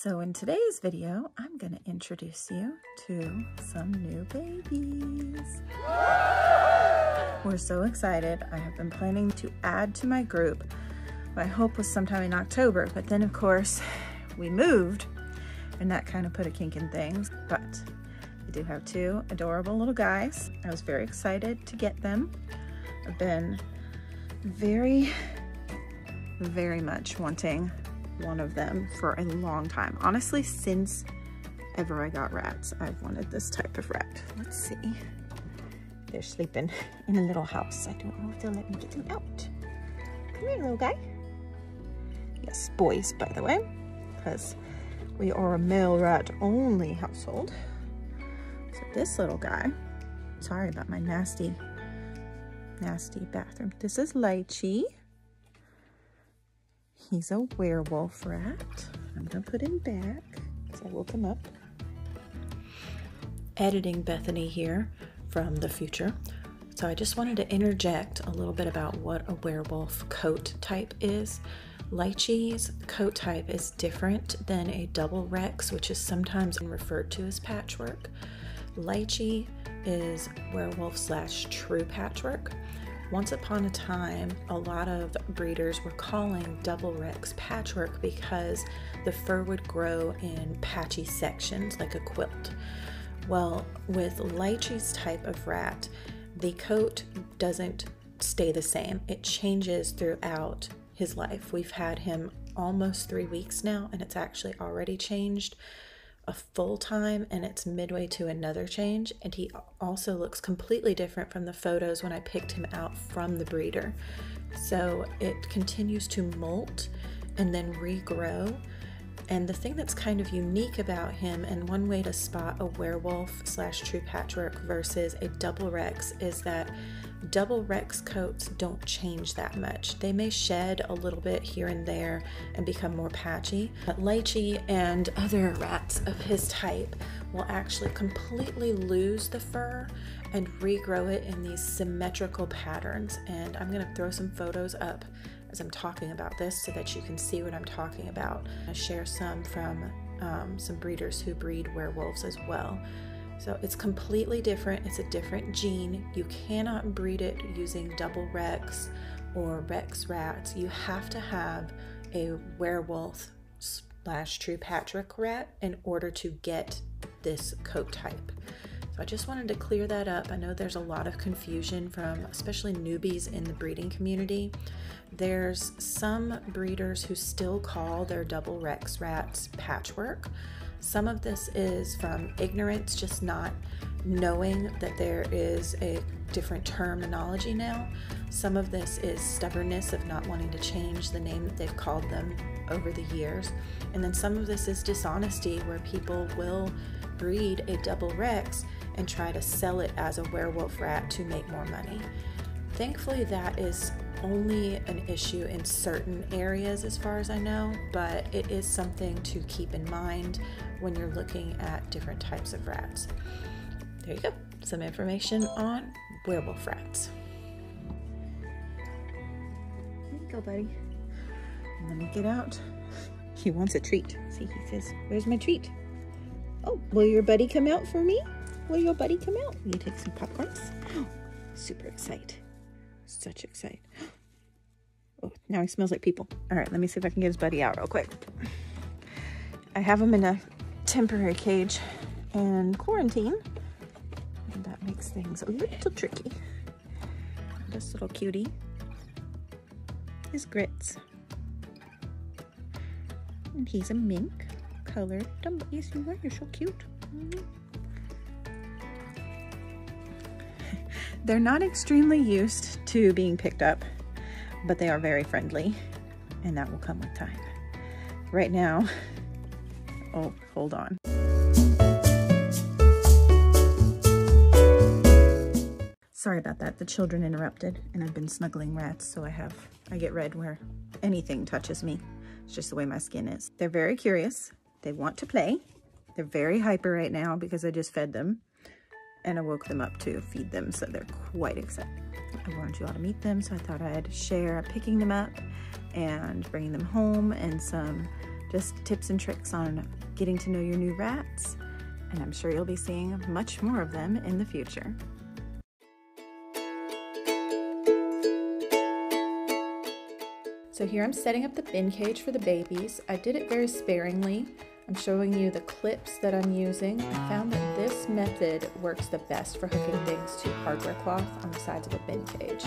So in today's video, I'm going to introduce you to some new babies. We're so excited. I have been planning to add to my group. My hope was sometime in October, but then of course we moved and that kind of put a kink in things. But we do have two adorable little guys. I was very excited to get them. I've been very much wanting one of them for a long time. Honestly, since ever I got rats, I've wanted this type of rat. Let's see. They're sleeping in a little house. I don't know if they'll let me get them out. Come here, little guy. Yes, boys, by the way, because we are a male rat only household. So this little guy, sorry about my nasty bathroom. This is Lychee. He's a werewolf rat. I'm gonna put him back because I woke him up. Editing Bethany here from the future. So I just wanted to interject a little bit about what a werewolf coat type is. Lychee's coat type is different than a double Rex, which is sometimes referred to as patchwork. Lychee is werewolf / true patchwork. Once upon a time, a lot of breeders were calling double Rex patchwork because the fur would grow in patchy sections like a quilt. Well, with Lychee's type of rat, the coat doesn't stay the same. It changes throughout his life. We've had him almost 3 weeks now, and it's actually already changed a full time, and it's midway to another change. And he also looks completely different from the photos when I picked him out from the breeder. So it continues to molt and then regrow. And the thing that's kind of unique about him, and one way to spot a werewolf / true patchwork versus a double Rex, is that double Rex coats don't change that much. They may shed a little bit here and there and become more patchy, but Lychee and other rats of his type will actually completely lose the fur and regrow it in these symmetrical patterns. And I'm gonna throw some photos up as I'm talking about this so that you can see what I'm talking about. I share some from some breeders who breed werewolves as well. So it's completely different. It's a different gene. You cannot breed it using double Rex or Rex rats. You have to have a werewolf / true patchwork rat in order to get this coat type. So I just wanted to clear that up. I know there's a lot of confusion from especially newbies in the breeding community. There's some breeders who still call their double Rex rats patchwork. Some of this is from ignorance, just not knowing that there is a different terminology now. Some of this is stubbornness of not wanting to change the name that they've called them over the years. And then some of this is dishonesty, where people will breed a double Rex and try to sell it as a werewolf rat to make more money. Thankfully, that is only an issue in certain areas as far as I know, but it is something to keep in mind when you're looking at different types of rats. There you go, some information on werewolf rats. There you go, buddy. Let me get out. He wants a treat. See, he says, "Where's my treat?" Oh, will your buddy come out for me? Will your buddy come out? Will you take some popcorns? Oh, super excited. Such excited. Oh, now he smells like people. All right, let me see if I can get his buddy out real quick. I have him in a temporary cage and quarantine, and that makes things a little tricky. This little cutie is Gritz, and he's a mink colored dumbo. Yes, you are. You're so cute. They're not extremely used to being picked up, but they are very friendly, and that will come with time. Right now, oh, hold on. Sorry about that. The children interrupted, and I've been snuggling rats, so I get red where anything touches me. It's just the way my skin is. They're very curious. They want to play. They're very hyper right now because I just fed them. And I woke them up to feed them, so they're quite excited. I wanted you all to meet them, so I thought I'd share picking them up and bringing them home and some just tips and tricks on getting to know your new rats, and I'm sure you'll be seeing much more of them in the future. So here I'm setting up the bin cage for the babies. I did it very sparingly. I'm showing you the clips that I'm using. I found that this method works the best for hooking things to hardware cloth on the sides of a bin cage.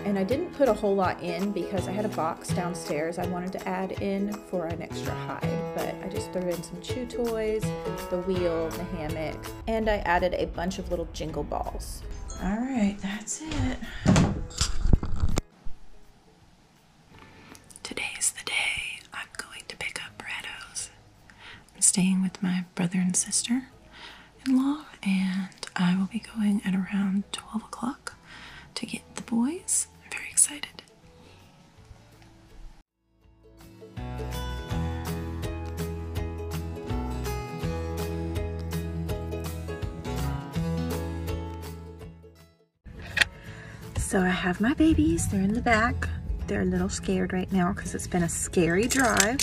And I didn't put a whole lot in because I had a box downstairs I wanted to add in for an extra hide, but I just threw in some chew toys, the wheel, the hammock, and I added a bunch of little jingle balls. All right, that's it. Today's the day I'm going to pick up Brattos. I'm staying with my brother and sister-in-law, and I will be going at around 12 o'clock to get the boys. I'm very excited. So I have my babies, they're in the back. They're a little scared right now because it's been a scary drive.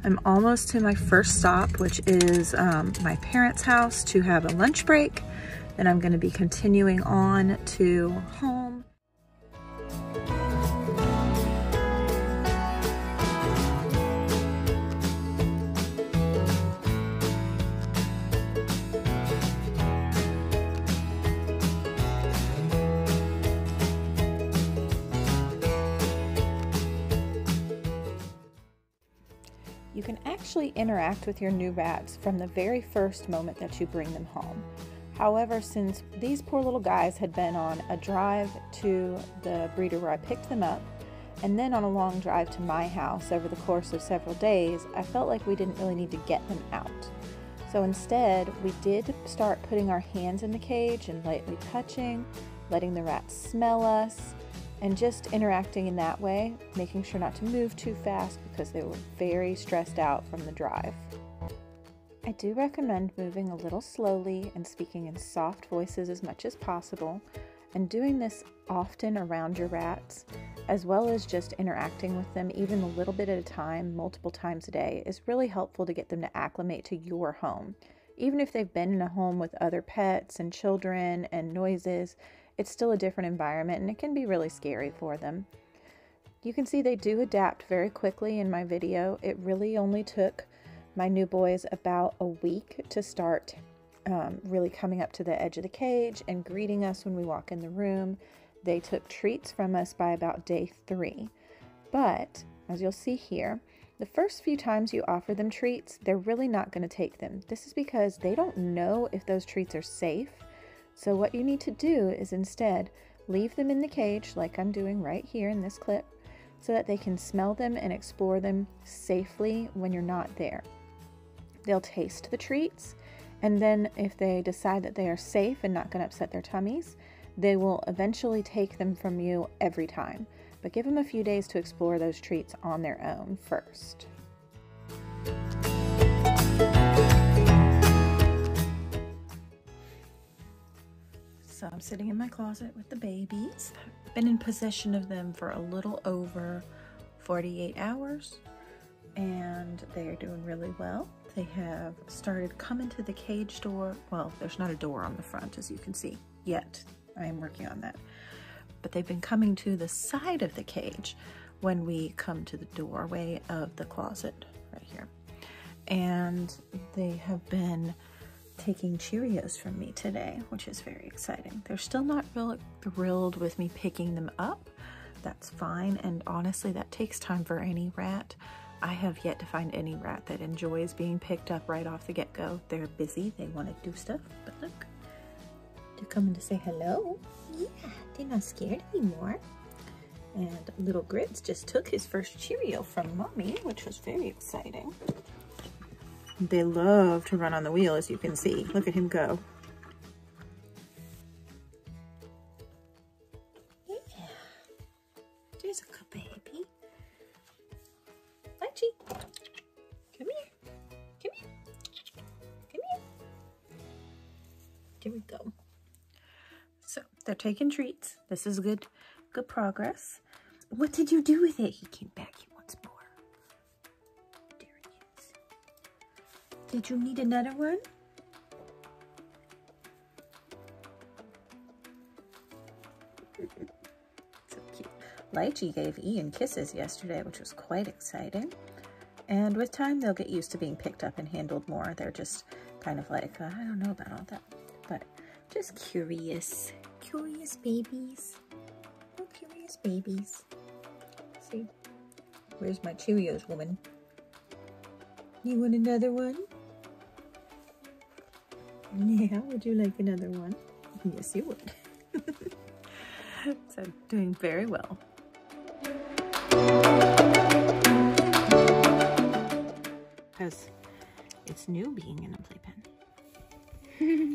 I'm almost to my first stop, which is my parents' house to have a lunch break. Then I'm going to be continuing on to home. You can actually interact with your new rats from the very first moment that you bring them home. However, since these poor little guys had been on a drive to the breeder where I picked them up, and then on a long drive to my house over the course of several days, I felt like we didn't really need to get them out. So instead, we did start putting our hands in the cage and lightly touching, letting the rats smell us, and just interacting in that way, making sure not to move too fast because they were very stressed out from the drive. I do recommend moving a little slowly and speaking in soft voices as much as possible, and doing this often around your rats, as well as just interacting with them even a little bit at a time, multiple times a day, is really helpful to get them to acclimate to your home. Even if they've been in a home with other pets and children and noises, it's still a different environment and it can be really scary for them. You can see they do adapt very quickly in my video. It really only took my new boys about a week to start really coming up to the edge of the cage and greeting us when we walk in the room. They took treats from us by about day 3. But as you'll see here, the first few times you offer them treats, they're really not going to take them. This is because they don't know if those treats are safe. So what you need to do is instead leave them in the cage like I'm doing right here in this clip so that they can smell them and explore them safely when you're not there. They'll taste the treats, and then if they decide that they are safe and not going to upset their tummies, they will eventually take them from you every time. But give them a few days to explore those treats on their own first. So I'm sitting in my closet with the babies. I've been in possession of them for a little over 48 hours, and they are doing really well. They have started coming to the cage door. Well, there's not a door on the front, as you can see, yet. I am working on that. But they've been coming to the side of the cage when we come to the doorway of the closet right here. And they have been taking Cheerios from me today, which is very exciting. They're still not real thrilled with me picking them up. That's fine, and honestly, that takes time for any rat. I have yet to find any rat that enjoys being picked up right off the get-go. They're busy, they want to do stuff, but look, they're coming to say hello. Yeah, they're not scared anymore. And little Gritz just took his first Cheerio from Mommy, which was very exciting. They love to run on the wheel, as you can see. Look at him go. Yeah. There's a good baby. Lychee. Come here. Come here. Come here. There we go. So they're taking treats. This is good progress. What did you do with it? He came back. He wants more. Did you need another one? So cute. Lychee gave Ian kisses yesterday, which was quite exciting. And with time, they'll get used to being picked up and handled more. They're just kind of like, I don't know about all that, but just curious. Curious babies. Oh, curious babies. See, where's my Cheerios woman? You want another one? Yeah, would you like another one? Yes, you would. So, doing very well. Because it's new being in a playpen.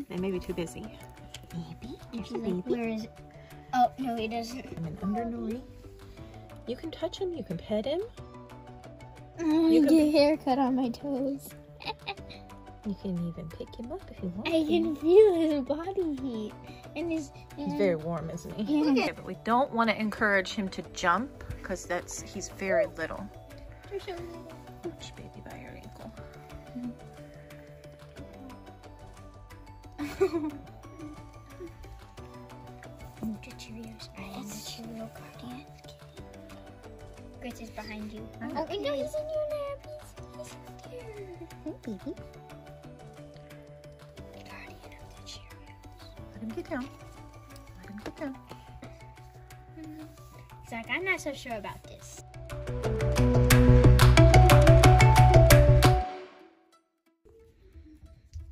They may be too busy. Baby? There's a baby. Where is it? Oh, no, he doesn't. I'm an undernourie. You can touch him, you can pet him. You can get a haircut on my toes. You can even pick him up if you want. I can feel his body heat. And he's very warm, isn't he? Yeah. Okay, but we don't want to encourage him to jump because he's very little. Touch baby by your ankle. The Cheerios. I am the Cheerio guardian. Gritz is behind you. Oh, no, he's in your lap. He's here. Hey, baby. The guardian of the Cheerios. Let him get down. Let him get down. He's like, I'm not so sure about this.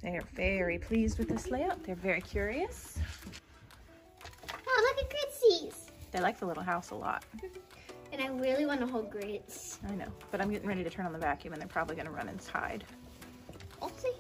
They are very pleased with this layout. They're very curious. Oh, look at Gritzies. They like the little house a lot. And I really want to hold Gritz. I know, but I'm getting ready to turn on the vacuum and they're probably going to run inside. We'll see.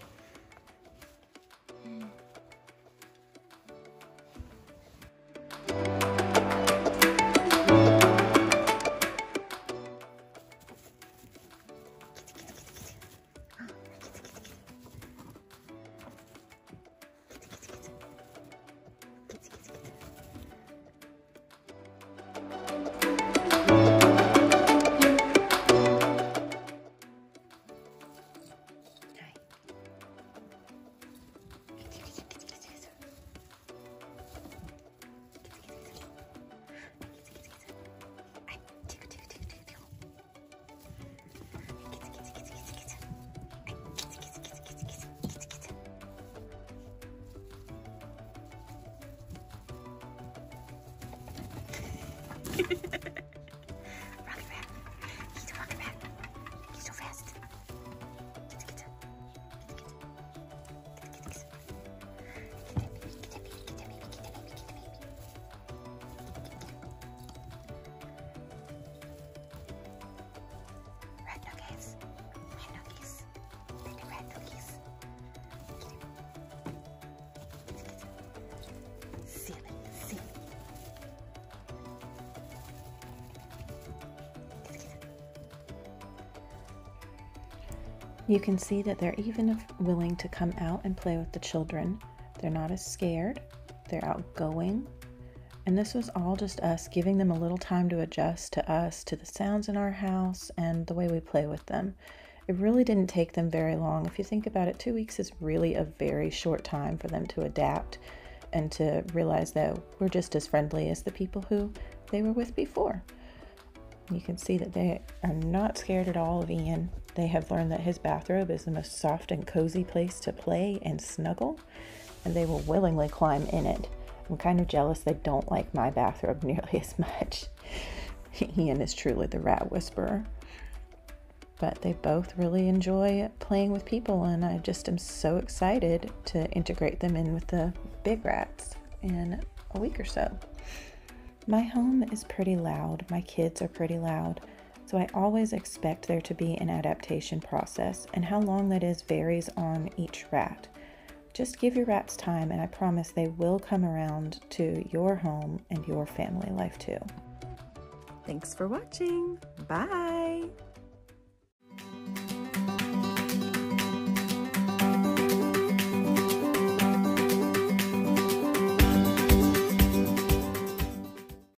You can see that they're even willing to come out and play with the children. They're not as scared, they're outgoing. And this was all just us giving them a little time to adjust to us, to the sounds in our house, and the way we play with them. It really didn't take them very long. If you think about it, 2 weeks is really a very short time for them to adapt and to realize that we're just as friendly as the people who they were with before. You can see that they are not scared at all of Ian. They have learned that his bathrobe is the most soft and cozy place to play and snuggle, and they will willingly climb in it. I'm kind of jealous they don't like my bathrobe nearly as much. Ian is truly the rat whisperer. But they both really enjoy playing with people, and I just am so excited to integrate them in with the big rats in a week or so. My home is pretty loud. My kids are pretty loud. So I always expect there to be an adaptation process, and how long that is varies on each rat. Just give your rats time, and I promise they will come around to your home and your family life too. Thanks for watching. Bye.